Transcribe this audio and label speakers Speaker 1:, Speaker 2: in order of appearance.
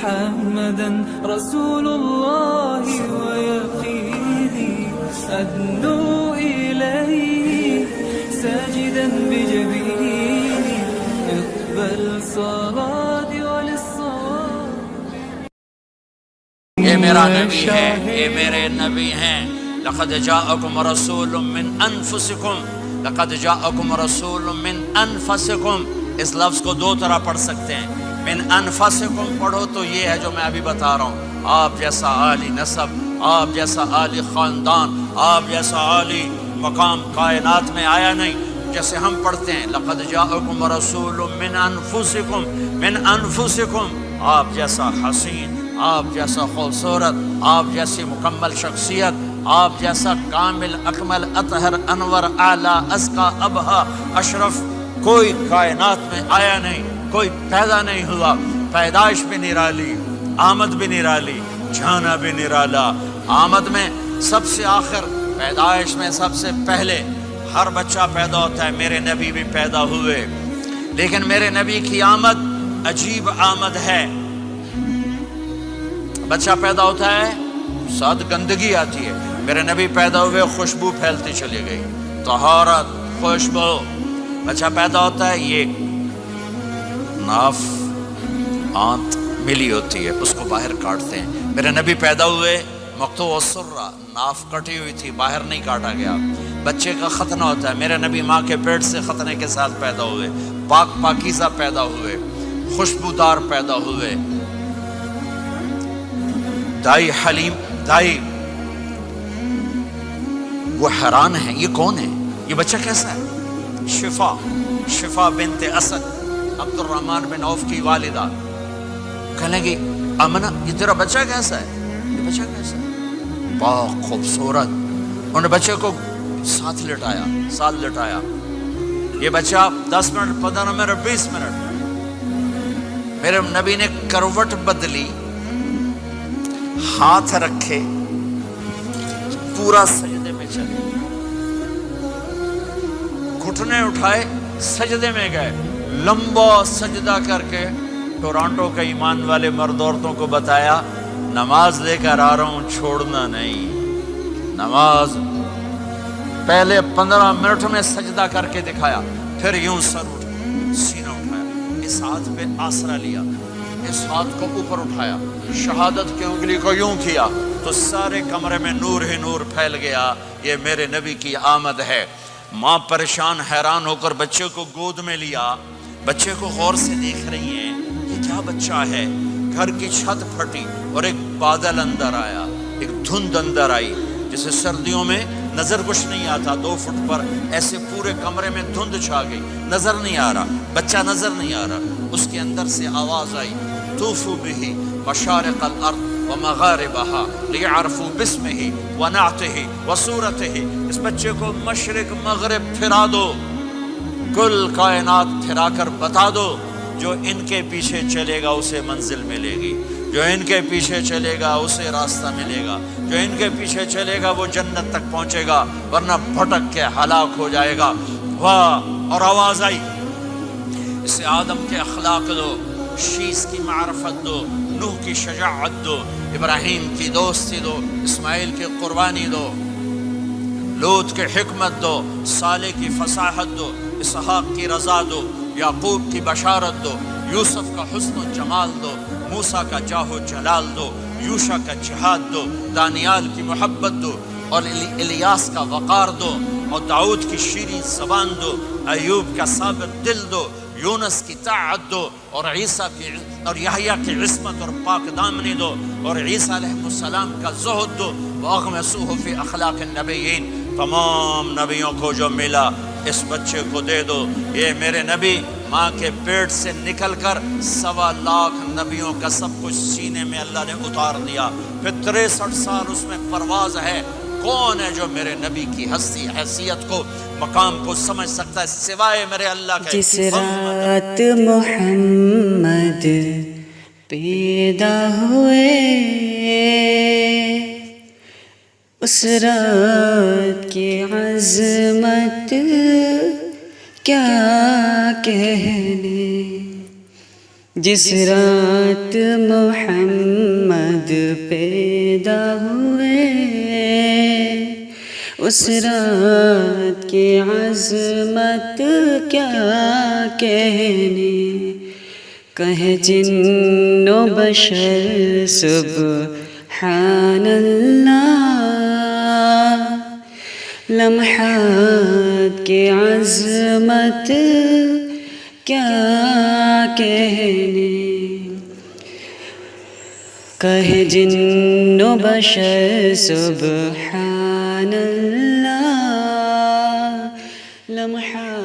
Speaker 1: محمدا رسول الله ويقيني أدنو إليه ساجدا بجبيني اقبل صلاتي وللصلاة.
Speaker 2: یہ میرا نبی ہے، یہ میرے نبی ہیں. لقد جاءکم رسول من انفسکم، لقد جاءکم رسول من انفسکم. اس لفظ کو دو طرح پڑھ سکتے ہیں. من انفسکم پڑھو تو یہ ہے جو میں ابھی بتا رہا ہوں. آپ جیسا عالی نسب، آپ جیسا عالی خاندان، آپ جیسا عالی مقام کائنات میں آیا نہیں. جیسے ہم پڑھتے ہیں لقد جاءکم رسول من انفسکم، من انفسکم، آپ جیسا حسین، آپ جیسا خوبصورت، آپ جیسی مکمل شخصیت، آپ جیسا کامل اکمل اطہر انور اعلیٰ ازکیٰ ابہا اشرف کوئی کائنات میں آیا نہیں، کوئی پیدا نہیں ہوا. پیدائش بھی نرالی، آمد بھی نرالی، جانا بھی نرالا. آمد میں سب سے آخر، پیدائش میں سب سے پہلے. ہر بچہ پیدا ہوتا ہے، میرے نبی بھی پیدا ہوئے، لیکن میرے نبی کی آمد عجیب آمد ہے. بچہ پیدا ہوتا ہے ساتھ گندگی آتی ہے، میرے نبی پیدا ہوئے خوشبو پھیلتی چلی گئی، طہارت، خوشبو. بچہ پیدا ہوتا ہے، یہ ناف آنت ملی ہوتی ہے، اس کو باہر کاٹتے ہیں. میرے نبی پیدا ہوئے مقطوع السرہ، ناف کٹی ہوئی تھی، باہر نہیں کاٹا گیا. بچے کا ختنہ ہوتا ہے، میرے نبی ماں کے پیٹ سے ختنے کے ساتھ پیدا ہوئے، پاک پاکیزہ پیدا ہوئے، خوشبودار پیدا ہوئے. دائی حلیم، دائی وہ حیران ہیں، یہ کون ہے، یہ بچہ کیسا ہے؟ شفا بنت اسد، عبد الرحمن بن عوف کی والدہ. کہنے لگی آمنہ یہ تیرا بچہ کیسا ہے، یہ بچہ کیسا ہے؟ پاک خوبصورت. انہوں نے بچے کو ساتھ لٹایا. یہ بچہ 10 منٹ 15 منٹ 20 منٹ میرے نبی نے کروٹ بدلی، ہاتھ رکھے، پورا سجدے میں چلے، گھٹنے اٹھائے، سجدے میں گئے. لمبا سجدہ کر کے ٹورانٹو کے ایمان والے مرد عورتوں کو بتایا نماز لے کر آ رہا ہوں، چھوڑنا نہیں. نماز پہلے 15 منٹ میں سجدہ کر کے دکھایا، پھر یوں سر سینہ اٹھایا، اس ہاتھ پہ آسرا لیا، اس ہاتھ کو اوپر اٹھایا، شہادت کی انگلی کو یوں کیا تو سارے کمرے میں نور ہی نور پھیل گیا. یہ میرے نبی کی آمد ہے. ماں پریشان حیران ہو کر بچے کو گود میں لیا، بچے کو غور سے دیکھ رہی ہیں، یہ کیا بچہ ہے. گھر کی چھت پھٹی اور ایک بادل اندر آیا، ایک دھند اندر آئی، جیسے سردیوں میں نظر کچھ نہیں آتا، 2 فٹ پر ایسے پورے کمرے میں دھند چھا گئی، نظر نہیں آ رہا، بچہ نظر نہیں آ رہا. اس کے اندر سے آواز آئی طوفوا به مشارق الارض ومغاربها لیعرفوا باسمه ونعته وصورته. اس بچے کو مشرق مغرب پھرا دو، کل کائنات پھرا کر بتا دو. جو ان کے پیچھے چلے گا اسے منزل ملے گی، جو ان کے پیچھے چلے گا اسے راستہ ملے گا، جو ان کے پیچھے چلے گا وہ جنت تک پہنچے گا، ورنہ بھٹک کے ہلاک ہو جائے گا. واہ. اور آواز آئی اسے آدم کے اخلاق دو، شیس کی معرفت دو، نوح کی شجاعت دو، ابراہیم کی دوستی دو، اسماعیل کی قربانی دو، لوط کی حکمت دو، صالح کی فصاحت دو، اسحاق کی رضا دو، یعقوب کی بشارت دو، یوسف کا حسن و جمال دو، موسیٰ کا جاہ و جلال دو، یوشع کا جہاد دو، دانیال کی محبت دو، اور الیاس کا وقار دو، اور داؤد کی شیریں زبان دو، ایوب کا ثابت دل دو، یونس کی طاعت دو، اور عیسیٰ کی اور یحییٰ کی عصمت اور پاک دامنی دو، اور عیسیٰ علیہ السلام کا زہد دو. وَأَغْمَسُوهُ فِي أَخْلَاقِ النَّبِيِّينَ. تمام نبیوں کو جو ملا اس بچے کو دے دو. یہ میرے نبی ماں کے پیٹ سے نکل کر 1.25 لاکھ نبیوں کا سب کچھ سینے میں اللہ نے اتار دیا. پھر 63 سال اس میں پرواز ہے. کون ہے جو میرے نبی کی ہستی حیثیت کو مقام کو سمجھ سکتا ہے سوائے میرے اللہ کے.
Speaker 3: جس رات محمد پیدا ہوئے اس رات کی عظمت کیا کہنے. جس رات محمد پیدا ہوئے اس رات کی عظمت کیا کہنے، کہے جن و بشر سبحان اللہ، لمحات کی عظمت کیا کہنے، کہے جن و بشر سبحان اللہ، لمحات